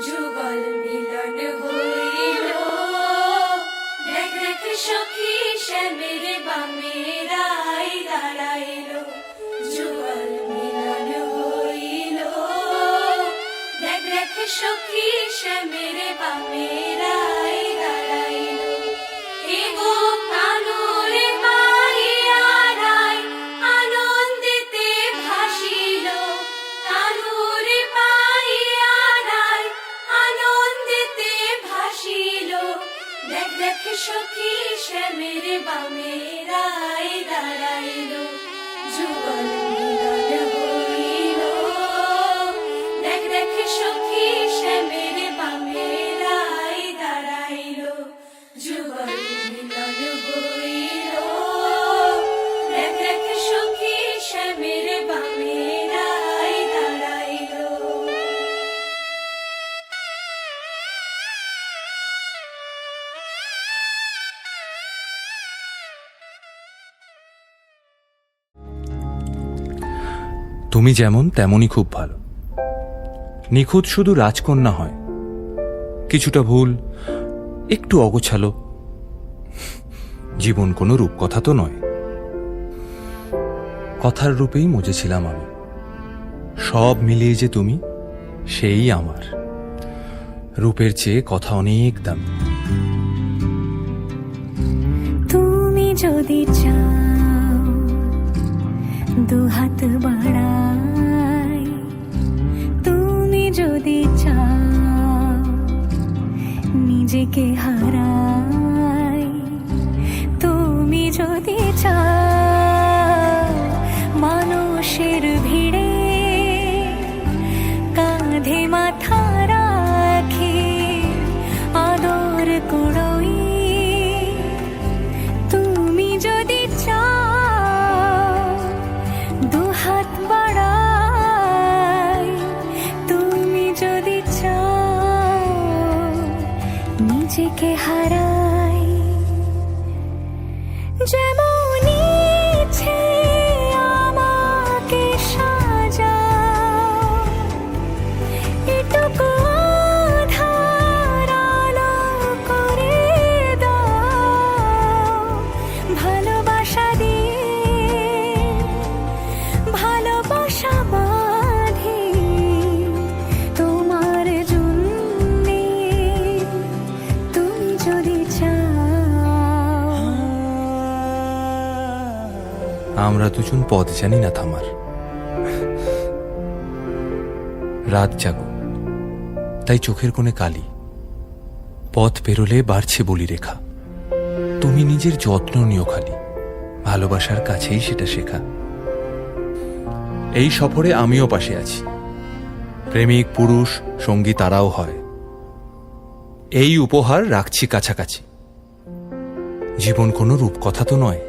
যুগল মিলন হইল, দেখ দেখ সখী শ্যামের বামে রাই দাঁড়াইল। যুগল মিলন হইল, দেখ দেখ সখী শ্যামের বামে রাই দাঁড়াইল। এগো কানুরে পাইয়া রাই আনন্দেতে ভাসিল, কানুরে পাইয়া রাই আনন্দেতে ভাসিল। দেখ দেখ সখী শ্যামের বামে রাই দাঁড়াইল। যুগল মিলন হইল, দেখ দেখ সখী শ্যামের বামে রাই দাঁড়াইল। যুগল মিলন হইল, দেখ দেখ সখী শ্যামের বামে রাই দাঁড়াইল। তুমি যেমন তেমনই খুব ভালো। নিখুঁত শুধু রাজকন্যা হয়, কিছুটা ভুল, একটু অগোছালো। জীবন কোনো রূপকথা তো নয়। কথার রূপেই মজেছিলাম আমি, সব মিলিয়ে যে তুমি, সেই আমার। রূপের চেয়ে কথা অনেক দামি। তুমি যদি চাও দুহাত বাড়াই, তুমি যদি চাও নিজেকে হারাই, তুমি যদি চাও মানুষের ভিড়ে কাঁধে মাথা রাখি আদর কুড়োই, তুমি যদি চাও দুহাত বাড়াই, তুমি যদি চাও নিজেকে হারাই। যেমন ইচ্ছে আমাকে সাজাও, এটুকু আধার আলো করে দাও। ভালোবাসা দিয়ে ভালোবাসা বাঁধি তোমার জন্যে, তুমি যদি চাও। আমরা দুজন পথ জানি না থামার। রাত জাগো, তাই চোখের কোণে কালি। পথ পেরোলে বাড়ছে বলি রেখা। তুমি নিজের যত্ন নিও খালি, ভালোবাসার কাছেই সেটা শেখা। এই সফরে আমিও পাশে আছি। প্রেমিক পুরুষ সঙ্গী তারাও হয়। এই উপহার রাখছি কাছাকাছি। জীবন কোনো রূপকথা তো নয়।